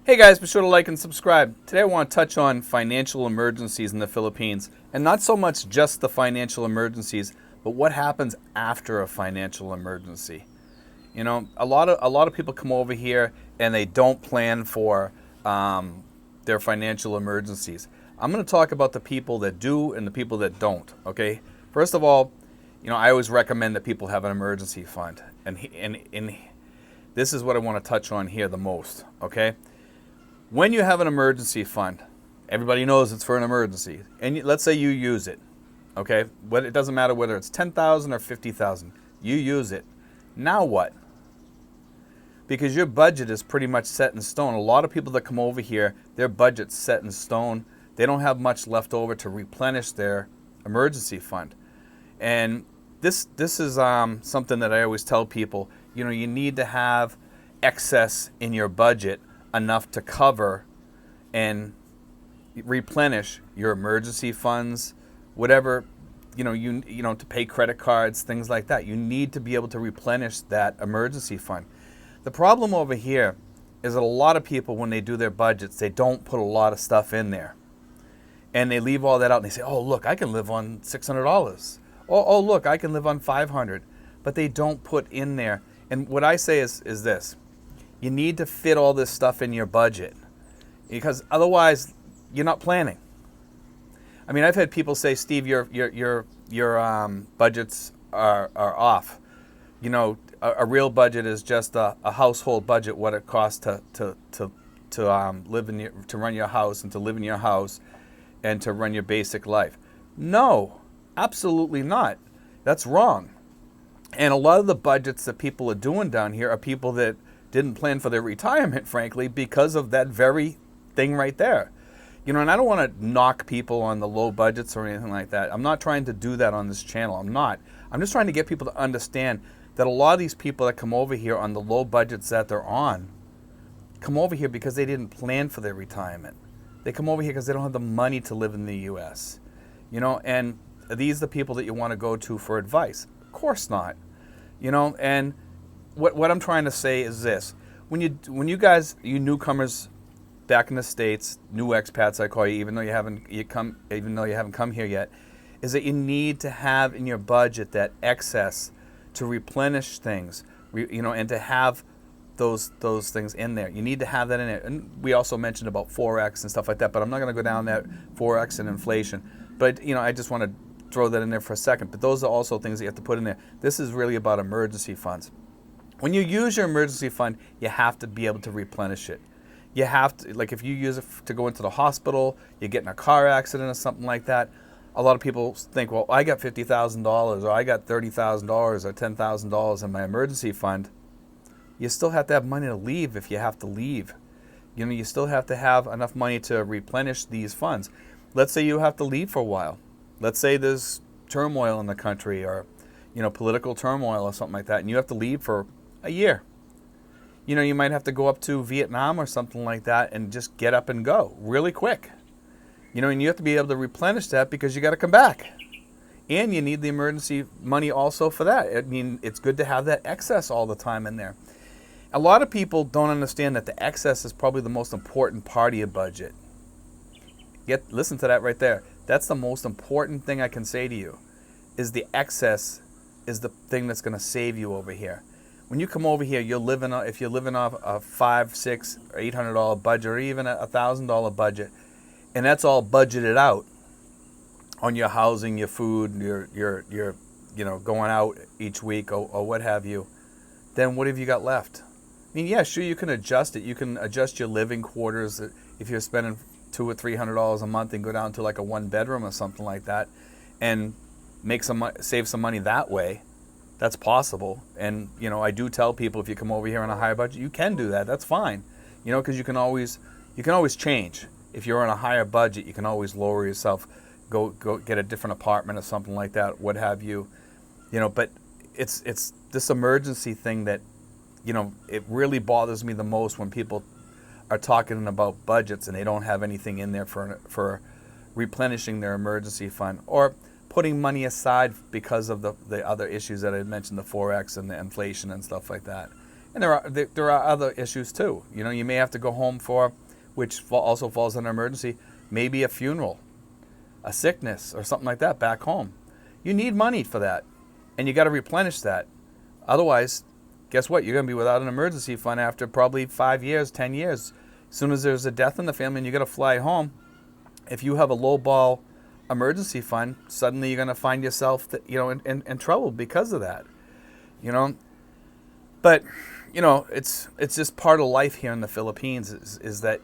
Hey guys, be sure to like and subscribe. Today I want to touch on financial emergencies in the Philippines, and not so much just the financial emergencies, but what happens after a financial emergency. You know, a lot of people come over here and they don't plan for their financial emergencies. I'm going to talk about the people that do and the people that don't. Okay, first of all, I always recommend that people have an emergency fund, and this is what I want to touch on here the most. Okay. When you have an emergency fund, everybody knows it's for an emergency, and let's say you use it, okay? It doesn't matter whether it's 10,000 or 50,000. You use it. Now what? Because your budget is pretty much set in stone. A lot of people that come over here, their budget's set in stone. They don't have much left over to replenish their emergency fund. And this is something that I always tell people. You need to have excess in your budget enough to cover and replenish your emergency funds, whatever, to pay credit cards, things like that. You need to be able to replenish that emergency fund. The problem over here is that a lot of people, when they do their budgets, they don't put a lot of stuff in there. And they leave all that out and they say, oh, look, I can live on $600. Oh, look, I can live on $500. But they don't put in there. And what I say is this. You need to fit all this stuff in your budget, because otherwise you're not planning. I mean, I've had people say, Steve, your budgets are off. A real budget is just a household budget, what it costs to run your house and to live in your house and to run your basic life. No, absolutely not. That's wrong. And a lot of the budgets that people are doing down here are people that didn't plan for their retirement, frankly, because of that very thing right there. And I don't want to knock people on the low budgets or anything like that. I'm not trying to do that on this channel. I'm not. I'm just trying to get people to understand that a lot of these people that come over here on the low budgets that they're on come over here because they didn't plan for their retirement. They come over here because they don't have the money to live in the U.S. And are these the people that you want to go to for advice? Of course not. And what I'm trying to say is this: when you guys, you newcomers back in the States, new expats I call you, even though you haven't come here yet, is that you need to have in your budget that excess to replenish things, and to have those things in there. You need to have that in there. And we also mentioned about Forex and stuff like that, but I'm not going to go down that Forex and inflation. But I just want to throw that in there for a second. But those are also things that you have to put in there. This is really about emergency funds. When you use your emergency fund, you have to be able to replenish it. You have to, like if you use it to go into the hospital, you get in a car accident or something like that, a lot of people think, well, I got $50,000 or I got $30,000 or $10,000 in my emergency fund. You still have to have money to leave if you have to leave. You still have to have enough money to replenish these funds. Let's say you have to leave for a while. Let's say there's turmoil in the country or, political turmoil or something like that, and you have to leave for a year. You might have to go up to Vietnam or something like that and just get up and go really quick. And you have to be able to replenish that because you got to come back. And you need the emergency money also for that. I mean, it's good to have that excess all the time in there. A lot of people don't understand that the excess is probably the most important part of your budget. Listen to that right there. That's the most important thing I can say to you, is the excess is the thing that's going to save you over here. When you come over here, if you're living off a $500, $600, or $800 budget, or even a $1,000 budget, and that's all budgeted out on your housing, your food, your going out each week or what have you, then what have you got left? I mean, yeah, sure, you can adjust it. You can adjust your living quarters if you're spending $200 or $300 a month and go down to like a one bedroom or something like that, and save some money that way. That's possible. And I do tell people, if you come over here on a higher budget, you can do that. That's fine. Because you can always change. If you're on a higher budget, you can always lower yourself, go get a different apartment or something like that, what have you. But it's this emergency thing that it really bothers me the most when people are talking about budgets and they don't have anything in there for replenishing their emergency fund, or putting money aside because of the other issues that I mentioned, the Forex and the inflation and stuff like that. And there are other issues too. You know, you may have to go home for, which also falls under emergency, maybe a funeral, a sickness, or something like that back home. You need money for that, and you got to replenish that. Otherwise, guess what? You're going to be without an emergency fund after probably 5 years, 10 years. As soon as there's a death in the family and you got to fly home, if you have a low ball emergency fund, suddenly you're going to find yourself in trouble because of that. You know, but you know, it's just part of life here in the Philippines is that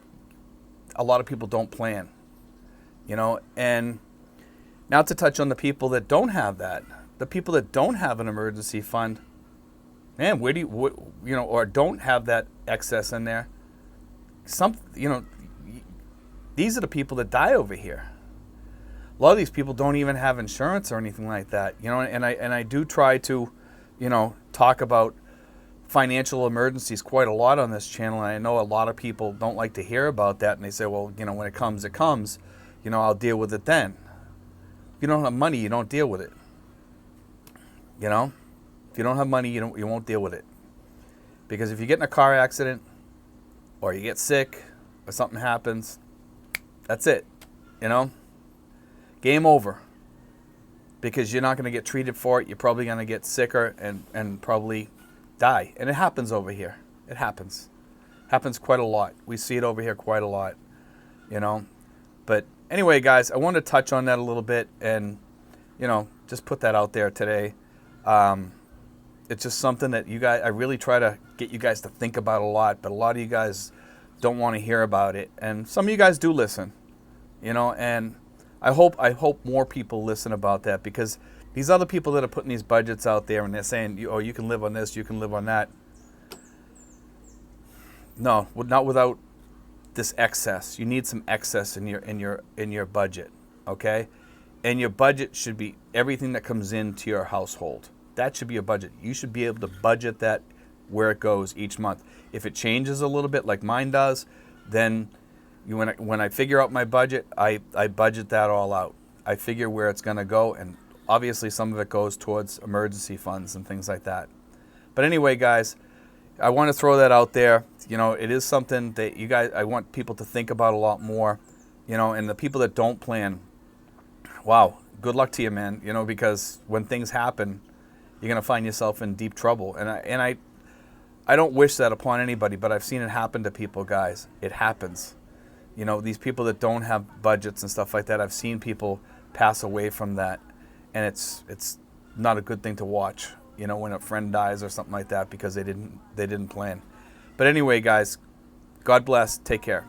a lot of people don't plan. You know, and now to touch on the people that don't have that, the people that don't have an emergency fund, man, or don't have that excess in there. These are the people that die over here. A lot of these people don't even have insurance or anything like that. You know, and I do try to, talk about financial emergencies quite a lot on this channel, and I know a lot of people don't like to hear about that, and they say, well, when it comes, it comes. I'll deal with it then. If you don't have money, you don't deal with it. If you don't have money, you won't deal with it. Because if you get in a car accident, or you get sick, or something happens, that's it. Game over. Because you're not going to get treated for it. You're probably going to get sicker and probably die. And it happens over here. It happens. Happens quite a lot. We see it over here quite a lot. But anyway, guys, I wanted to touch on that a little bit and, just put that out there today. It's just something that I really try to get you guys to think about a lot, but a lot of you guys don't want to hear about it. And some of you guys do listen, and I hope more people listen about that, because these other people that are putting these budgets out there and they're saying, you can live on this, you can live on that. No, not without this excess. You need some excess in your budget, okay? And your budget should be everything that comes into your household. That should be a budget. You should be able to budget that where it goes each month. If it changes a little bit like mine does, then when I figure out my budget, I budget that all out. I figure where it's going to go, and obviously some of it goes towards emergency funds and things like that. But anyway, guys, I want to throw that out there. It is something that I want people to think about a lot more. And the people that don't plan, wow, good luck to you, man. Because when things happen, you're going to find yourself in deep trouble. And I don't wish that upon anybody, but I've seen it happen to people, guys. It happens. These people that don't have budgets and stuff like that, I've seen people pass away from that. And it's not a good thing to watch, when a friend dies or something like that, because they didn't plan. But anyway, guys, God bless. Take care.